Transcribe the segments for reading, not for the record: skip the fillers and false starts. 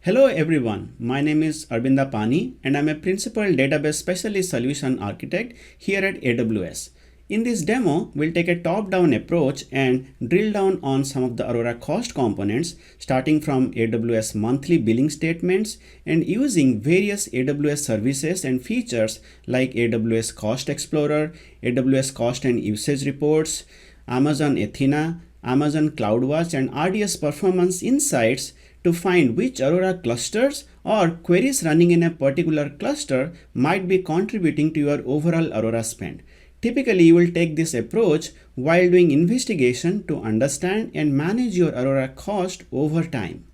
Hello everyone, my name is Arvinda Pani and I'm a Principal Database Specialist Solution Architect here at AWS. In this demo, we'll take a top-down approach and drill down on some of the Aurora cost components starting from AWS monthly billing statements and using various AWS services and features like AWS Cost Explorer, AWS Cost and Usage Reports, Amazon Athena, Amazon CloudWatch and RDS Performance Insights to find which Aurora clusters or queries running in a particular cluster might be contributing to your overall Aurora spend. Typically, you will take this approach while doing investigation to understand and manage your Aurora cost over time.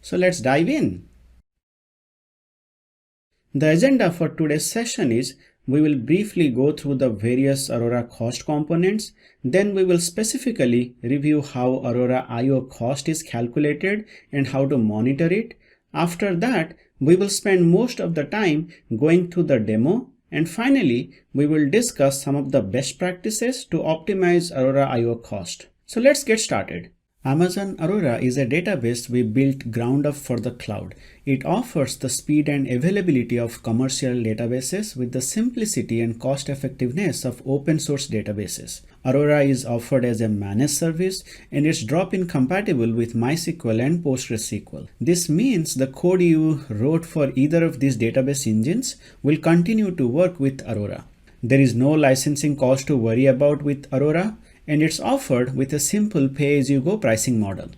So let's dive in. The agenda for today's session is we will briefly go through the various Aurora cost components. Then we will specifically review how Aurora I/O cost is calculated and how to monitor it. After that, we will spend most of the time going through the demo. And finally, we will discuss some of the best practices to optimize Aurora I/O cost. So let's get started. Amazon Aurora is a database we built ground up for the cloud. It offers the speed and availability of commercial databases with the simplicity and cost effectiveness of open source databases. Aurora is offered as a managed service and it's drop-in compatible with MySQL and PostgreSQL. This means the code you wrote for either of these database engines will continue to work with Aurora. There is no licensing cost to worry about with Aurora, and it's offered with a simple pay-as-you-go pricing model.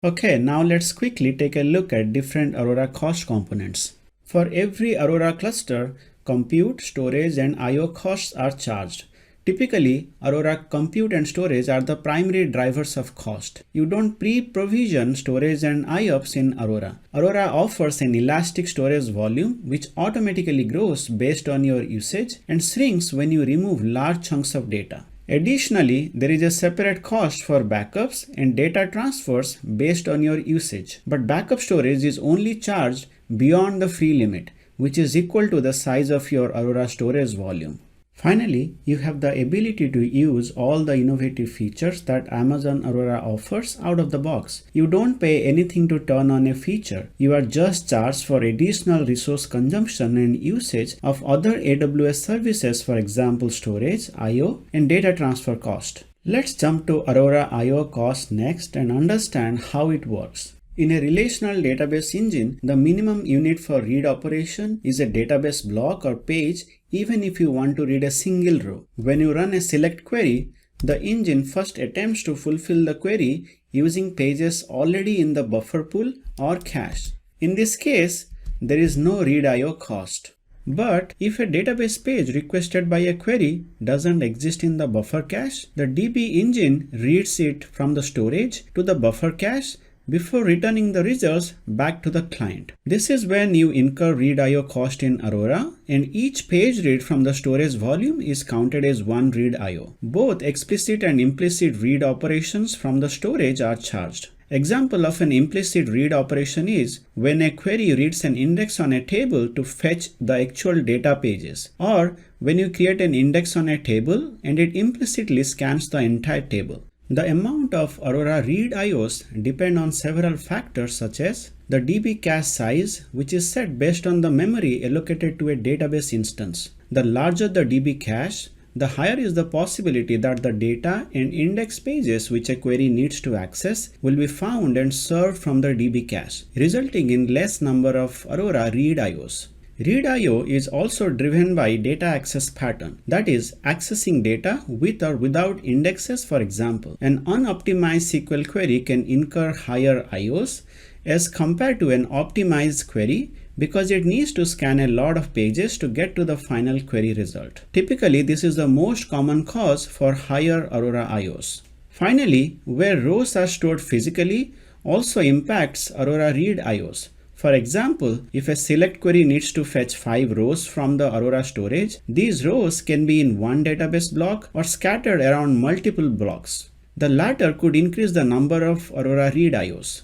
Okay, now let's quickly take a look at different Aurora cost components. For every Aurora cluster, compute, storage, and I/O costs are charged. Typically, Aurora compute and storage are the primary drivers of cost. You don't pre-provision storage and IOPS in Aurora. Aurora offers an elastic storage volume which automatically grows based on your usage and shrinks when you remove large chunks of data. Additionally, there is a separate cost for backups and data transfers based on your usage. But backup storage is only charged beyond the free limit, which is equal to the size of your Aurora storage volume. Finally, you have the ability to use all the innovative features that Amazon Aurora offers out of the box. You don't pay anything to turn on a feature. You are just charged for additional resource consumption and usage of other AWS services, for example, storage, I/O, and data transfer cost. Let's jump to Aurora I/O cost next and understand how it works. In a relational database engine, the minimum unit for read operation is a database block or page, even if you want to read a single row. When you run a select query, the engine first attempts to fulfill the query using pages already in the buffer pool or cache. In this case, there is no read I/O cost. But if a database page requested by a query doesn't exist in the buffer cache, the DB engine reads it from the storage to the buffer cache before returning the results back to the client. This is when you incur read I/O cost in Aurora, and each page read from the storage volume is counted as one read I/O. Both explicit and implicit read operations from the storage are charged. Example of an implicit read operation is when a query reads an index on a table to fetch the actual data pages, or when you create an index on a table and it implicitly scans the entire table. The amount of Aurora read I/Os depend on several factors such as the DB cache size, which is set based on the memory allocated to a database instance. The larger the DB cache, the higher is the possibility that the data and index pages which a query needs to access will be found and served from the DB cache, resulting in less number of Aurora read I/Os. Read I/O is also driven by data access pattern, that is, accessing data with or without indexes. For example, an unoptimized SQL query can incur higher I/Os as compared to an optimized query because it needs to scan a lot of pages to get to the final query result. Typically, this is the most common cause for higher Aurora I/Os. Finally, where rows are stored physically also impacts Aurora read I/Os. For example, if a select query needs to fetch 5 rows from the Aurora storage, these rows can be in one database block or scattered around multiple blocks. The latter could increase the number of Aurora read I/Os.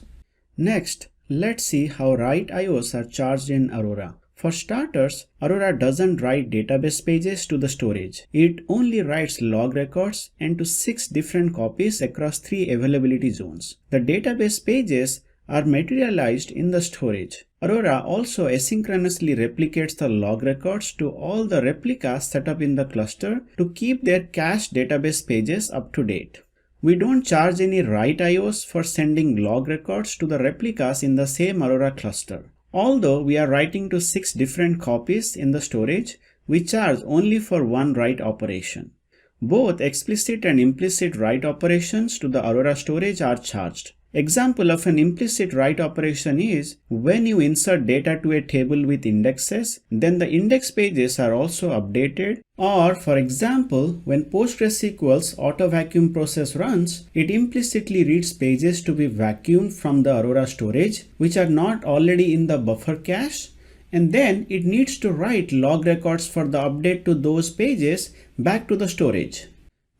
Next, let's see how write I/Os are charged in Aurora. For starters, Aurora doesn't write database pages to the storage. It only writes log records and to 6 different copies across 3 availability zones. The database pages are materialized in the storage. Aurora also asynchronously replicates the log records to all the replicas set up in the cluster to keep their cached database pages up to date. We don't charge any write IOs for sending log records to the replicas in the same Aurora cluster. Although we are writing to 6 different copies in the storage, we charge only for one write operation. Both explicit and implicit write operations to the Aurora storage are charged. Example of an implicit write operation is when you insert data to a table with indexes, then the index pages are also updated. Or for example, when PostgreSQL's auto vacuum process runs, it implicitly reads pages to be vacuumed from the Aurora storage which are not already in the buffer cache, and then it needs to write log records for the update to those pages back to the storage.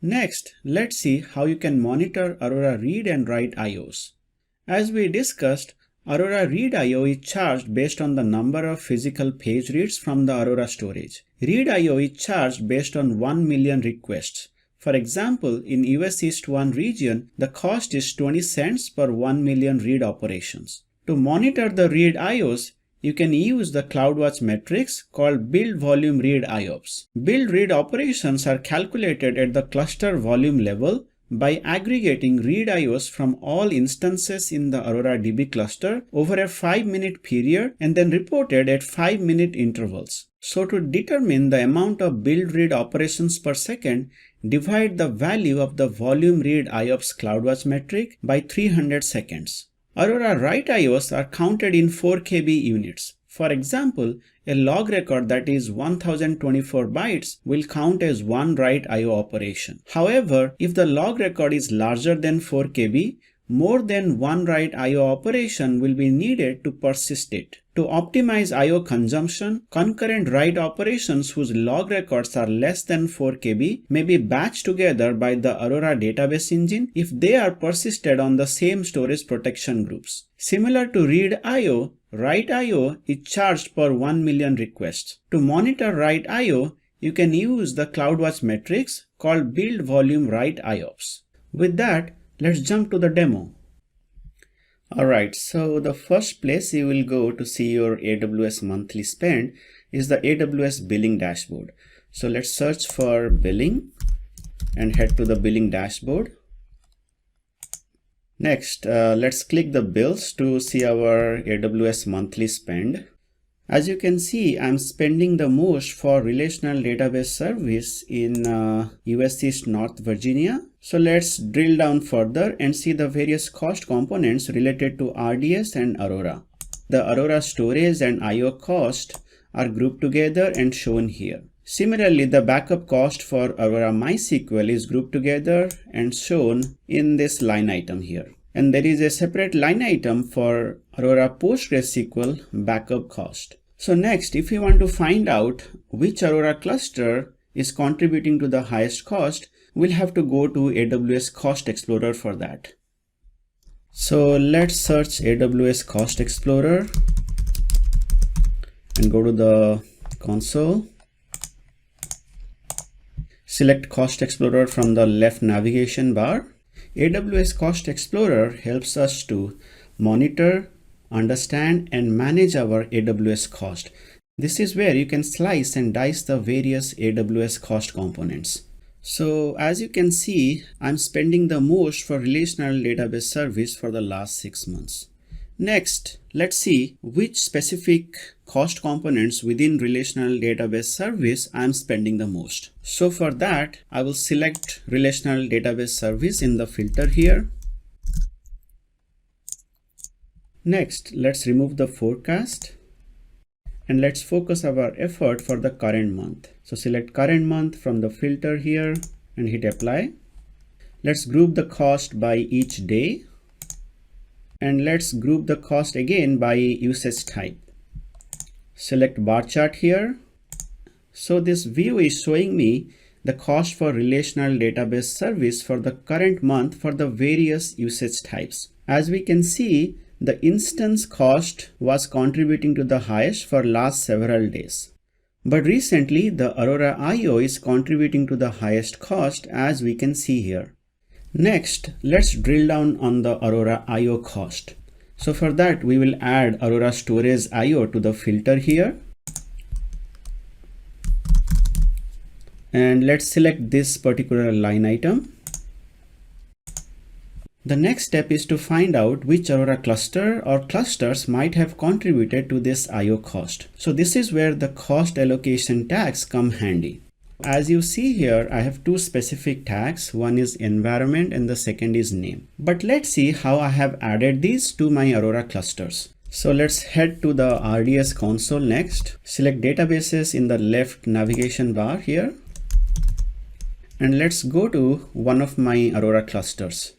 Next, let's see how you can monitor Aurora read and write IOs. As we discussed, Aurora read IO is charged based on the number of physical page reads from the Aurora storage. Read IO is charged based on 1 million requests. For example, in US East 1 region, the cost is 20 cents per 1 million read operations. To monitor the read IOs, you can use the CloudWatch metrics called build volume read IOPS. Build read operations are calculated at the cluster volume level by aggregating read IOs from all instances in the Aurora DB cluster over a 5-minute period and then reported at 5-minute intervals. So to determine the amount of build read operations per second, divide the value of the volume read IOPS CloudWatch metric by 300 seconds. Aurora write IOs are counted in 4 KB units. For example, a log record that is 1024 bytes will count as one write IO operation. However, if the log record is larger than 4 KB, more than one write IO operation will be needed to persist it. To optimize IO consumption, concurrent write operations whose log records are less than 4 KB may be batched together by the Aurora database engine if they are persisted on the same storage protection groups. Similar to read IO, write IO is charged per 1 million requests. To monitor write IO, you can use the CloudWatch metrics called build volume write IOPS. With that, let's jump to the demo. Alright, so the first place you will go to see your AWS monthly spend is the AWS billing dashboard. So let's search for billing and head to the billing dashboard. Next, let's click the bills to see our AWS monthly spend. As you can see, I'm spending the most for relational database service in US East North Virginia. So let's drill down further and see the various cost components related to RDS and Aurora. The Aurora storage and IO cost are grouped together and shown here. Similarly, the backup cost for Aurora MySQL is grouped together and shown in this line item here. And there is a separate line item for Aurora PostgreSQL backup cost. So next, if you want to find out which Aurora cluster is contributing to the highest cost, we'll have to go to AWS Cost Explorer for that. So let's search AWS Cost Explorer and go to the console. Select Cost Explorer from the left navigation bar. AWS Cost Explorer helps us to monitor, understand, and manage our AWS cost. This is where you can slice and dice the various AWS cost components. So as you can see, I'm spending the most for relational database service for the last 6 months. Next, let's see which specific cost components within relational database service I'm spending the most. So for that, I will select relational database service in the filter here. Next, let's remove the forecast and let's focus our effort for the current month. So select current month from the filter here and hit apply. Let's group the cost by each day and let's group the cost again by usage type. Select bar chart here. So this view is showing me the cost for relational database service for the current month for the various usage types. As we can see, the instance cost was contributing to the highest for last several days. But recently, the Aurora IO is contributing to the highest cost, as we can see here. Next, let's drill down on the Aurora IO cost. So for that, we will add Aurora Storage IO to the filter here. And let's select this particular line item. The next step is to find out which Aurora cluster or clusters might have contributed to this IO cost. So this is where the cost allocation tags come handy. As you see here, I have two specific tags. One is environment and the second is name. But let's see how I have added these to my Aurora clusters. So let's head to the RDS console next. Select databases in the left navigation bar here. And let's go to one of my Aurora clusters.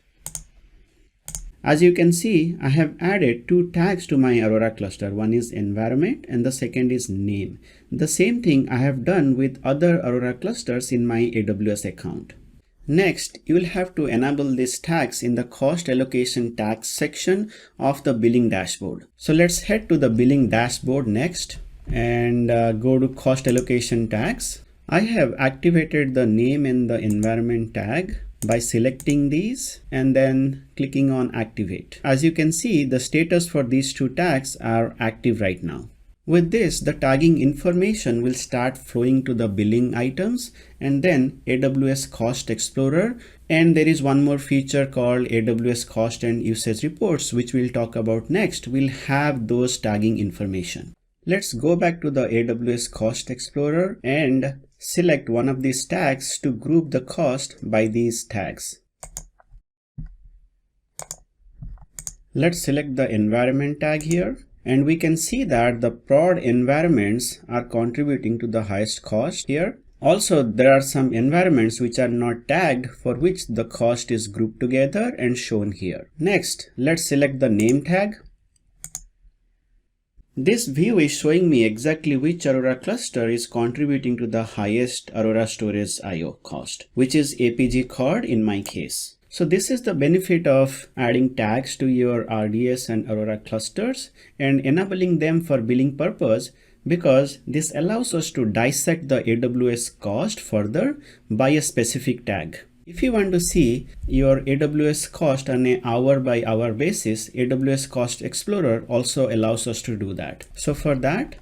As you can see, I have added two tags to my Aurora cluster. One is environment and the second is name. The same thing I have done with other Aurora clusters in my AWS account. Next, you will have to enable these tags in the cost allocation tags section of the billing dashboard. So let's head to the billing dashboard next and go to cost allocation tags. I have activated the name and the environment tag by selecting these and then clicking on activate. As you can see, the status for these two tags are active right now. With this, the tagging information will start flowing to the billing items and then AWS Cost Explorer. And there is one more feature called AWS Cost and Usage Reports, which we'll talk about next. We'll have those tagging information. Let's go back to the AWS Cost Explorer and select one of these tags to group the cost by these tags. Let's select the environment tag here, and we can see that the prod environments are contributing to the highest cost here. Also, there are some environments which are not tagged, for which the cost is grouped together and shown here. Next, let's select the name tag. This view is showing me exactly which Aurora cluster is contributing to the highest Aurora Storage IO cost, which is APG Cord in my case. So this is the benefit of adding tags to your RDS and Aurora clusters and enabling them for billing purpose, because this allows us to dissect the AWS cost further by a specific tag. If you want to see your AWS cost on an hour by hour basis, AWS Cost Explorer also allows us to do that. So for that,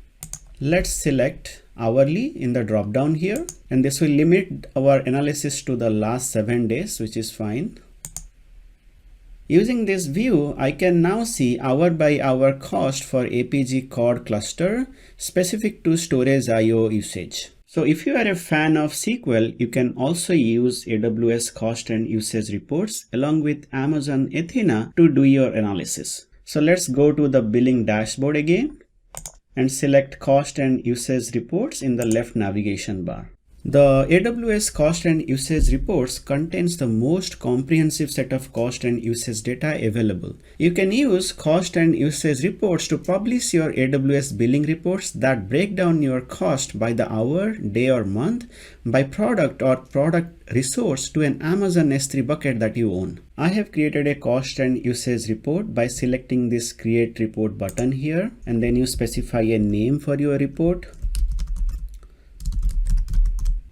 let's select hourly in the drop down here, and this will limit our analysis to the last 7 days, which is fine. Using this view, I can now see hour by hour cost for APG Cord cluster specific to storage IO usage. So if you are a fan of SQL, you can also use AWS Cost and Usage Reports along with Amazon Athena to do your analysis. So let's go to the billing dashboard again and select Cost and Usage Reports in the left navigation bar. The AWS Cost and Usage Reports contains the most comprehensive set of cost and usage data available. You can use Cost and Usage Reports to publish your AWS billing reports that break down your cost by the hour, day or month, by product or product resource to an Amazon S3 bucket that you own. I have created a cost and usage report by selecting this Create Report button here, and then you specify a name for your report.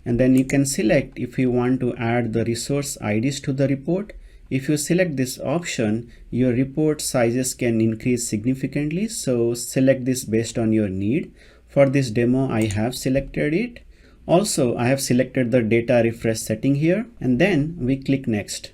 And then you can select if you want to add the resource IDs to the report. If you select this option, your report sizes can increase significantly. So select this based on your need. For this demo, I have selected it. Also, I have selected the data refresh setting here, and then we click next.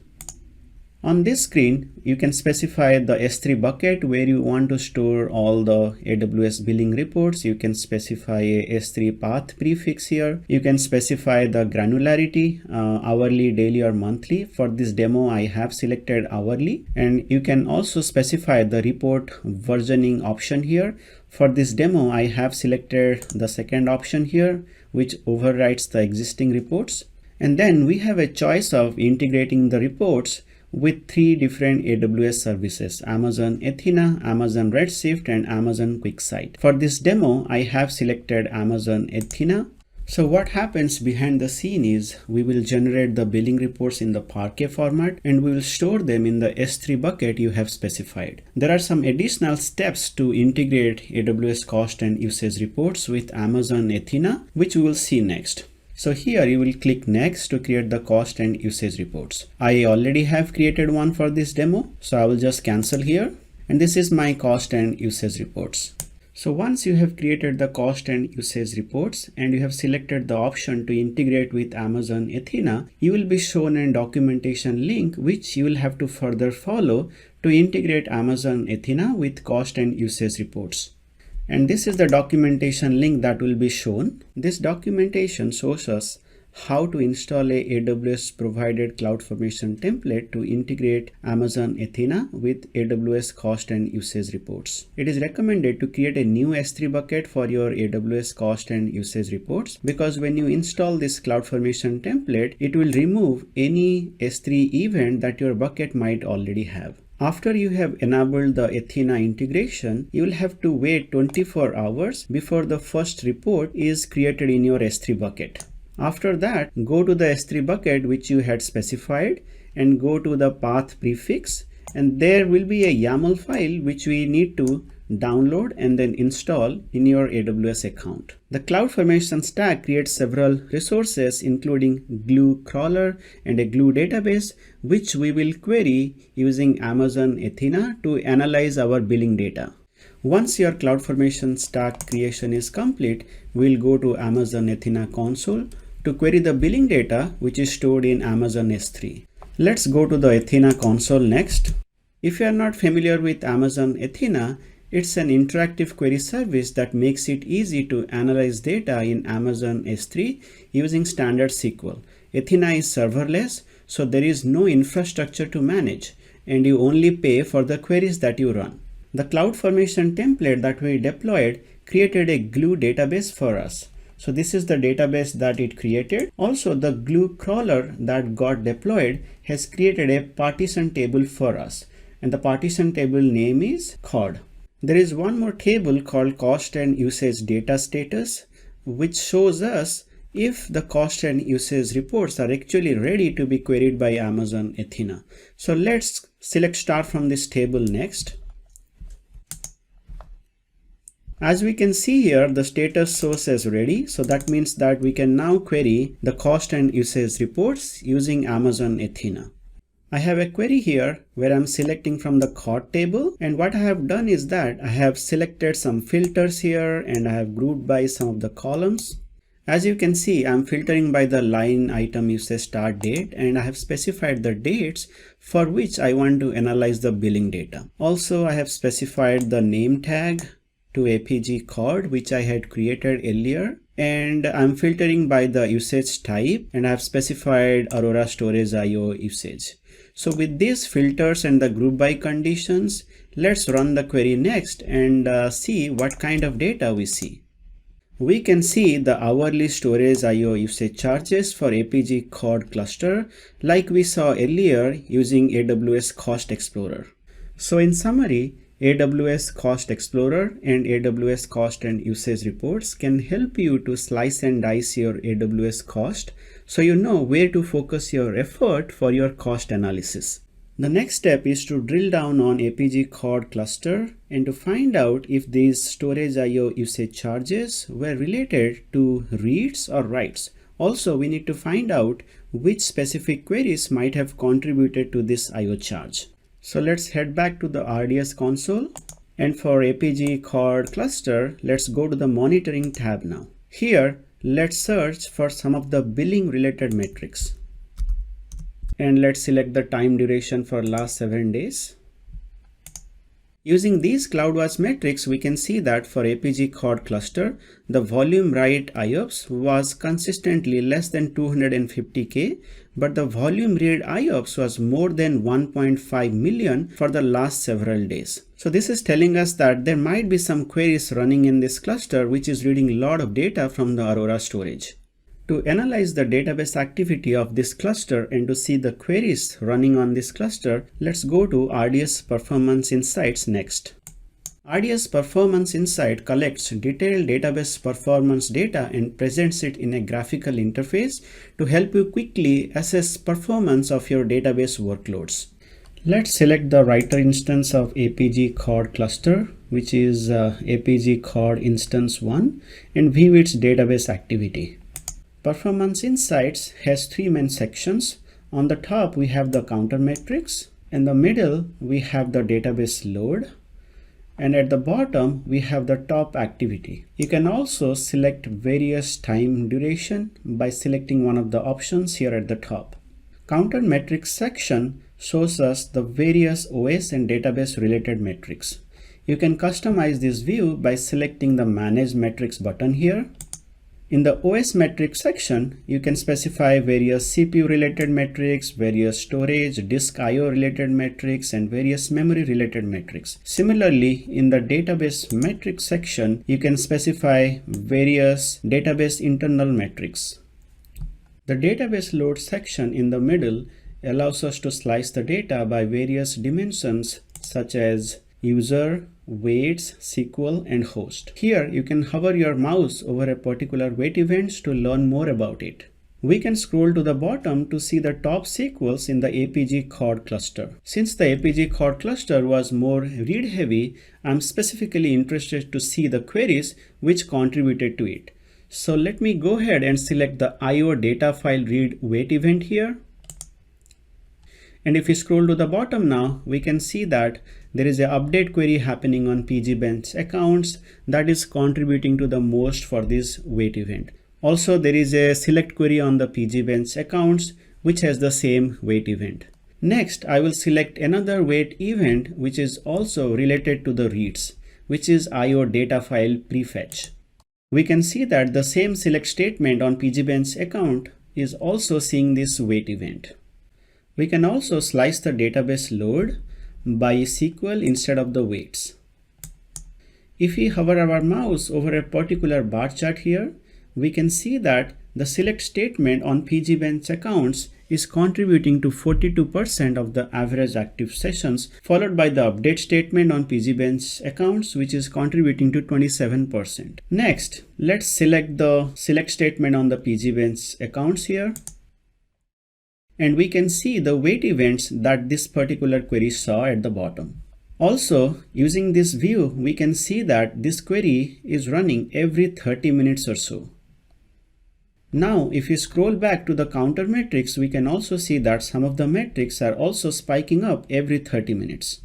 On this screen, you can specify the S3 bucket where you want to store all the AWS billing reports. You can specify a S3 path prefix here. You can specify the granularity, hourly, daily or monthly. For this demo, I have selected hourly, and you can also specify the report versioning option here. For this demo, I have selected the second option here, which overwrites the existing reports. And then we have a choice of integrating the reports with 3 different AWS services: Amazon Athena, Amazon Redshift, and Amazon QuickSight. For this demo, I have selected Amazon Athena. So what happens behind the scene is we will generate the billing reports in the Parquet format, and we will store them in the S3 bucket you have specified. There are some additional steps to integrate AWS cost and usage reports with Amazon Athena, which we will see next. So here you will click next to create the cost and usage reports. I already have created one for this demo, so I will just cancel here. And this is my cost and usage reports. So once you have created the cost and usage reports and you have selected the option to integrate with Amazon Athena, you will be shown a documentation link which you will have to further follow to integrate Amazon Athena with cost and usage reports. And this is the documentation link that will be shown. This documentation shows us how to install a AWS provided CloudFormation template to integrate Amazon Athena with AWS cost and usage reports. It is recommended to create a new S3 bucket for your AWS cost and usage reports, because when you install this CloudFormation template, it will remove any S3 event that your bucket might already have. After you have enabled the Athena integration, you will have to wait 24 hours before the first report is created in your S3 bucket. After that, go to the S3 bucket which you had specified and go to the path prefix, and there will be a YAML file which we need to download and then install in your AWS account. The CloudFormation stack creates several resources including Glue crawler and a Glue database which we will query using Amazon Athena to analyze our billing data. Once your CloudFormation stack creation is complete, we'll go to Amazon Athena console to query the billing data which is stored in Amazon S3. Let's go to the Athena console next. If you are not familiar with Amazon Athena, it's an interactive query service that makes it easy to analyze data in Amazon S3 using standard SQL. Athena is serverless, so there is no infrastructure to manage, and you only pay for the queries that you run. The CloudFormation template that we deployed created a Glue database for us. So this is the database that it created. Also, the Glue crawler that got deployed has created a partition table for us, and the partition table name is COD. There is one more table called cost and usage data status, which shows us if the cost and usage reports are actually ready to be queried by Amazon Athena. So let's select start from this table next. As we can see here, the status shows as ready. So that means that we can now query the cost and usage reports using Amazon Athena. I have a query here where I'm selecting from the COD table, and what I have done is that I have selected some filters here and I have grouped by some of the columns. As you can see, I'm filtering by the line item usage start date, and I have specified the dates for which I want to analyze the billing data. Also, I have specified the name tag to APG COD which I had created earlier, and I'm filtering by the usage type, and I have specified Aurora Storage IO usage. So with these filters and the group by conditions, let's run the query next and see what kind of data we see. We can see the hourly storage IO usage charges for APG COD cluster like we saw earlier using AWS Cost Explorer. So in summary, AWS Cost Explorer and AWS Cost and Usage Reports can help you to slice and dice your AWS cost, so you know where to focus your effort for your cost analysis. The next step is to drill down on APG COD cluster and to find out if these storage IO usage charges were related to reads or writes. Also, we need to find out which specific queries might have contributed to this IO charge. So let's head back to the RDS console, and for APG COD cluster, let's go to the monitoring tab now. Here, let's search for some of the billing related metrics. And let's select the time duration for last 7 days. Using these CloudWatch metrics, we can see that for APG COD cluster, the volume write IOPS was consistently less than 250K, but the volume read IOPS was more than 1.5 million for the last several days. So this is telling us that there might be some queries running in this cluster which is reading a lot of data from the Aurora storage. To analyze the database activity of this cluster and to see the queries running on this cluster, let's go to RDS Performance Insights next. RDS Performance Insight collects detailed database performance data and presents it in a graphical interface to help you quickly assess performance of your database workloads. Let's select the writer instance of APG COD cluster, which is APG COD instance 1, and view its database activity. Performance Insights has 3 main sections. On the top, we have the counter metrics. In the middle, we have the database load. And at the bottom, we have the top activity. You can also select various time duration by selecting one of the options here at the top. Counter metrics section shows us the various OS and database related metrics. You can customize this view by selecting the Manage Metrics button here. In the OS metrics section, you can specify various CPU related metrics, various storage, disk IO related metrics, and various memory related metrics. Similarly, in the database metrics section, you can specify various database internal metrics. The database load section in the middle allows us to slice the data by various dimensions such as user, waits, SQL, and host. Here you can hover your mouse over a particular wait event to learn more about it. We can scroll to the bottom to see the top SQLs in the APG Chord cluster. Since the APG Chord cluster was more read heavy, I'm specifically interested to see the queries which contributed to it. So let me go ahead and select the IO data file read wait event here. And if we scroll to the bottom now, we can see that there is an update query happening on pgbench accounts that is contributing to the most for this wait event. Also, there is a select query on the pgbench accounts which has the same wait event. Next, I will select another wait event which is also related to the reads, which is IO data file prefetch. We can see that the same select statement on pgbench account is also seeing this wait event. We can also slice the database load by SQL instead of the waits. If we hover our mouse over a particular bar chart here, we can see that the select statement on pgbench accounts is contributing to 42% of the average active sessions, followed by the update statement on pgbench accounts, which is contributing to 27%. Next, let's select the select statement on the pgbench accounts here. And we can see the wait events that this particular query saw at the bottom. Also, using this view, we can see that this query is running every 30 minutes or so. Now, if you scroll back to the counter metrics, we can also see that some of the metrics are also spiking up every 30 minutes.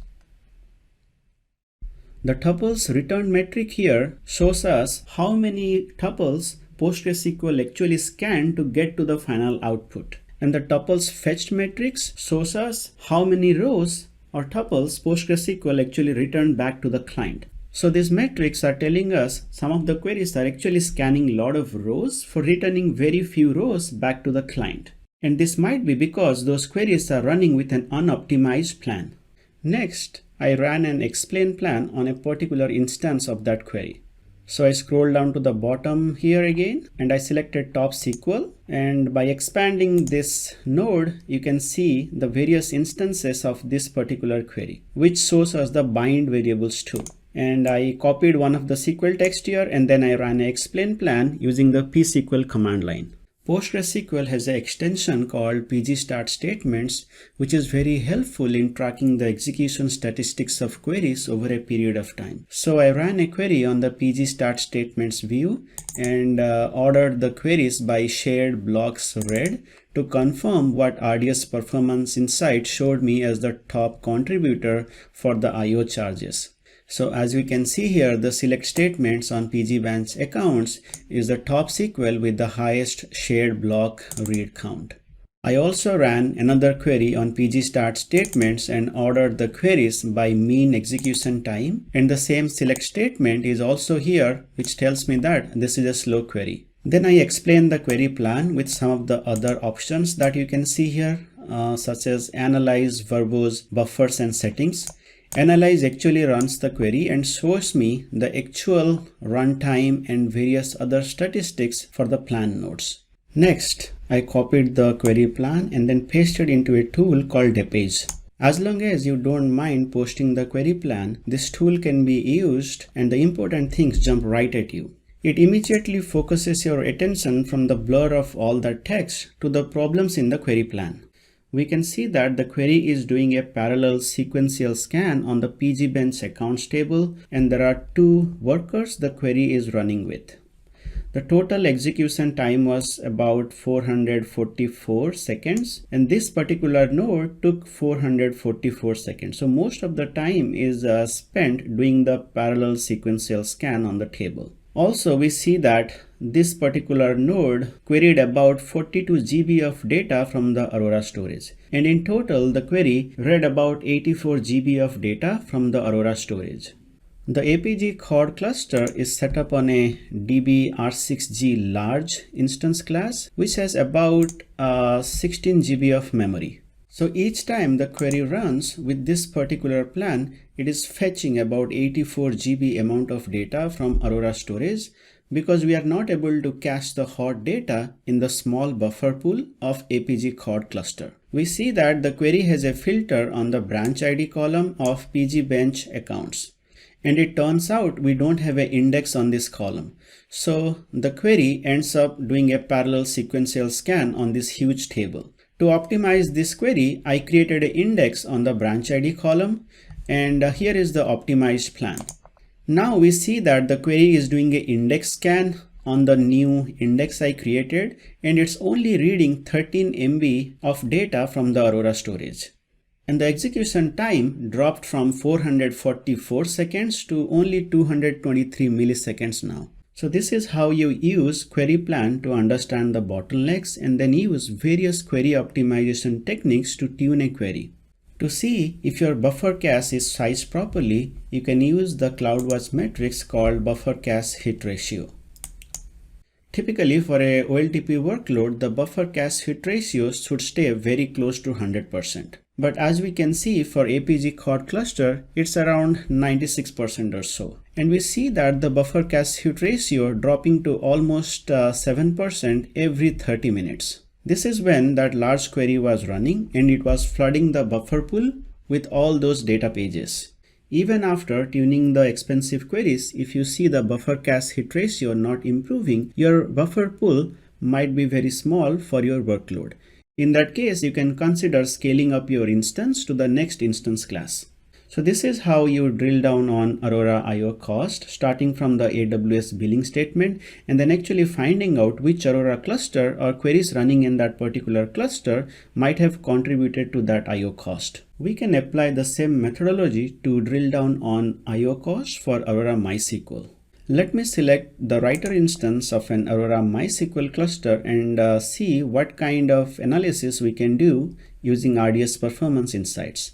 The tuples return metric here shows us how many tuples PostgreSQL actually scanned to get to the final output. And the tuples fetched matrix shows us how many rows or tuples PostgreSQL actually returned back to the client. So these metrics are telling us some of the queries are actually scanning a lot of rows for returning very few rows back to the client. And this might be because those queries are running with an unoptimized plan. Next, I ran an explain plan on a particular instance of that query. So I scroll down to the bottom here again and I selected top SQL, and by expanding this node you can see the various instances of this particular query, which shows us the bind variables too. And I copied one of the SQL text here and then I ran an explain plan using the psql command line. PostgreSQL has an extension called pgstart statements, which is very helpful in tracking the execution statistics of queries over a period of time. So I ran a query on the pgstart statements view and ordered the queries by shared blocks read to confirm what RDS performance insight showed me as the top contributor for the IO charges. So as we can see here, the select statements on pgbench accounts is the top SQL with the highest shared block read count. I also ran another query on pgstart statements and ordered the queries by mean execution time, and the same select statement is also here, which tells me that this is a slow query. Then I explained the query plan with some of the other options that you can see here, such as analyze, verbose, buffers, and settings. Analyze actually runs the query and shows me the actual runtime and various other statistics for the plan nodes. Next, I copied the query plan and then pasted into a tool called Depage. As long as you don't mind posting the query plan, this tool can be used and the important things jump right at you. It immediately focuses your attention from the blur of all the text to the problems in the query plan. We can see that the query is doing a parallel sequential scan on the pgbench accounts table, and there are two workers the query is running with. The total execution time was about 444 seconds, and this particular node took 444 seconds. So most of the time is spent doing the parallel sequential scan on the table. Also, we see that this particular node queried about 42 GB of data from the Aurora storage. And in total, the query read about 84 GB of data from the Aurora storage. The APG Chord cluster is set up on a DB-R6G large instance class, which has about 16 GB of memory. So each time the query runs with this particular plan, it is fetching about 84 GB amount of data from Aurora storage, because we are not able to cache the hot data in the small buffer pool of APG Chord cluster. We see that the query has a filter on the branch ID column of pgbench accounts. And it turns out we don't have an index on this column. So the query ends up doing a parallel sequential scan on this huge table. To optimize this query, I created an index on the branch ID column, and here is the optimized plan. Now we see that the query is doing an index scan on the new index I created, and it's only reading 13 MB of data from the Aurora storage. And the execution time dropped from 444 seconds to only 223 milliseconds now. So this is how you use query plan to understand the bottlenecks and then use various query optimization techniques to tune a query. To see if your buffer cache is sized properly, you can use the CloudWatch metrics called buffer cache hit ratio. Typically, for a OLTP workload, the buffer cache hit ratio should stay very close to 100%. But as we can see for APG Chord cluster, it's around 96% or so. And we see that the buffer cache hit ratio dropping to almost 7% every 30 minutes. This is when that large query was running and it was flooding the buffer pool with all those data pages. Even after tuning the expensive queries, if you see the buffer cache hit ratio not improving, your buffer pool might be very small for your workload. In that case, you can consider scaling up your instance to the next instance class. So this is how you drill down on Aurora IO cost, starting from the AWS billing statement and then actually finding out which Aurora cluster or queries running in that particular cluster might have contributed to that IO cost. We can apply the same methodology to drill down on IO cost for Aurora MySQL. Let me select the writer instance of an Aurora MySQL cluster and see what kind of analysis we can do using RDS Performance Insights.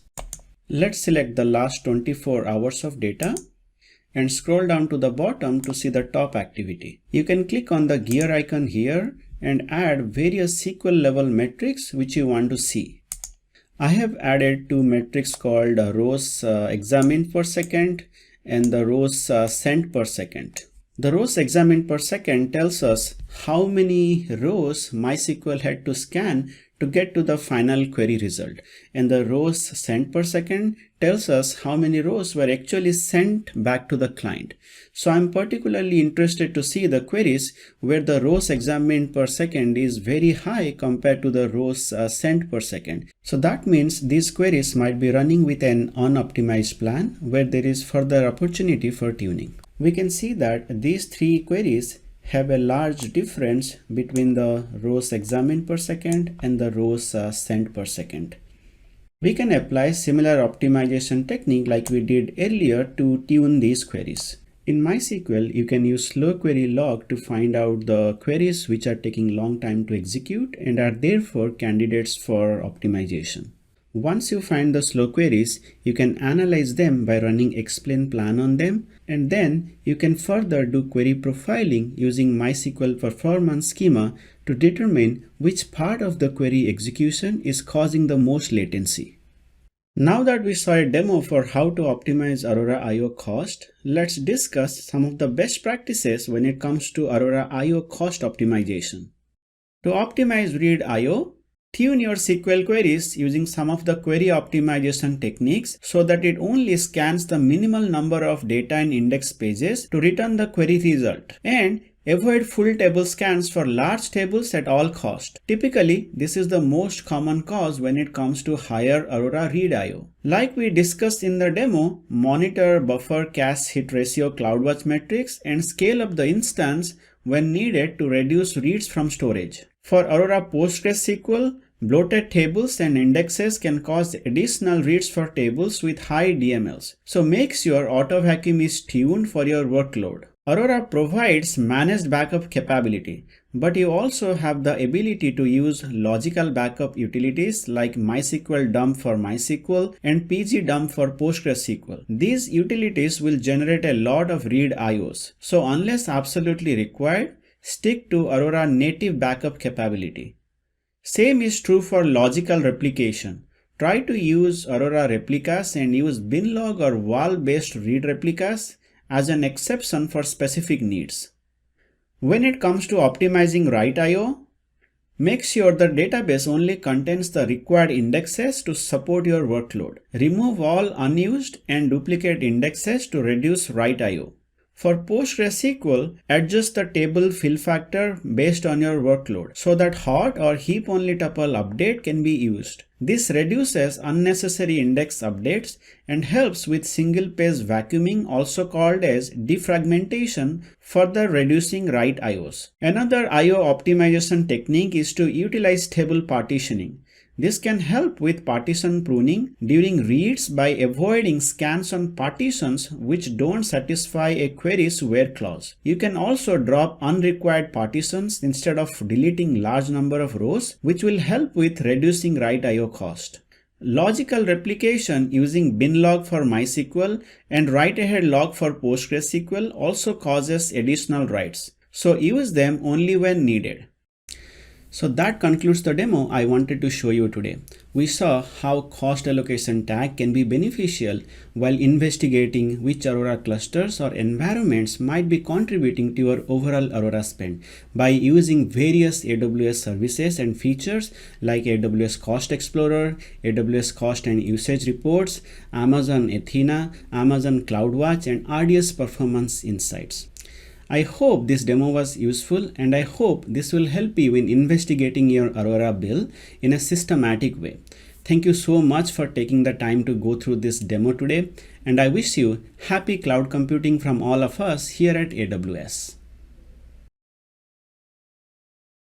Let's select the last 24 hours of data and scroll down to the bottom to see the top activity. You can click on the gear icon here and add various SQL level metrics which you want to see. I have added two metrics called rows examined per second and the rows sent per second. The rows examined per second tells us how many rows MySQL had to scan to get to the final query result. And the rows sent per second tells us how many rows were actually sent back to the client. So I'm particularly interested to see the queries where the rows examined per second is very high compared to the rows sent per second. So that means these queries might be running with an unoptimized plan where there is further opportunity for tuning. We can see that these three queries have a large difference between the rows examined per second and the rows sent per second. We can apply similar optimization technique like we did earlier to tune these queries. In MySQL, you can use slow query log to find out the queries which are taking long time to execute and are therefore candidates for optimization. Once you find the slow queries, you can analyze them by running explain plan on them, and then you can further do query profiling using MySQL performance schema to determine which part of the query execution is causing the most latency. Now that we saw a demo for how to optimize Aurora IO cost, let's discuss some of the best practices when it comes to Aurora IO cost optimization. To optimize read IO, tune your SQL queries using some of the query optimization techniques so that it only scans the minimal number of data and index pages to return the query result. And Avoid full table scans for large tables at all cost. Typically, this is the most common cause when it comes to higher Aurora read I/O. Like we discussed in the demo, monitor buffer cache hit ratio CloudWatch metrics and scale up the instance when needed to reduce reads from storage. For Aurora PostgreSQL, bloated tables and indexes can cause additional reads for tables with high DMLs. So make sure auto vacuum is tuned for your workload. Aurora provides managed backup capability, but you also have the ability to use logical backup utilities like MySQL dump for MySQL and pgdump for PostgreSQL. These utilities will generate a lot of read IOs. So unless absolutely required, stick to Aurora native backup capability. Same is true for logical replication. Try to use Aurora replicas and use binlog or val-based read replicas as an exception for specific needs. When it comes to optimizing write I/O, make sure the database only contains the required indexes to support your workload. Remove all unused and duplicate indexes to reduce write I/O. For PostgreSQL, adjust the table fill factor based on your workload so that hot or heap only tuple update can be used. This reduces unnecessary index updates and helps with single page vacuuming, also called as defragmentation, further reducing write IOs. Another IO optimization technique is to utilize table partitioning. This can help with partition pruning during reads by avoiding scans on partitions which don't satisfy a query's where clause. You can also drop unrequired partitions instead of deleting large number of rows, which will help with reducing write I/O cost. Logical replication using binlog for MySQL and write-ahead log for PostgreSQL also causes additional writes, so use them only when needed. So that concludes the demo I wanted to show you today. We saw how cost allocation tag can be beneficial while investigating which Aurora clusters or environments might be contributing to your overall Aurora spend by using various AWS services and features like AWS Cost Explorer, AWS Cost and Usage Reports, Amazon Athena, Amazon CloudWatch, and RDS Performance Insights. I hope this demo was useful, and I hope this will help you in investigating your Aurora bill in a systematic way. Thank you so much for taking the time to go through this demo today, and I wish you happy cloud computing from all of us here at AWS.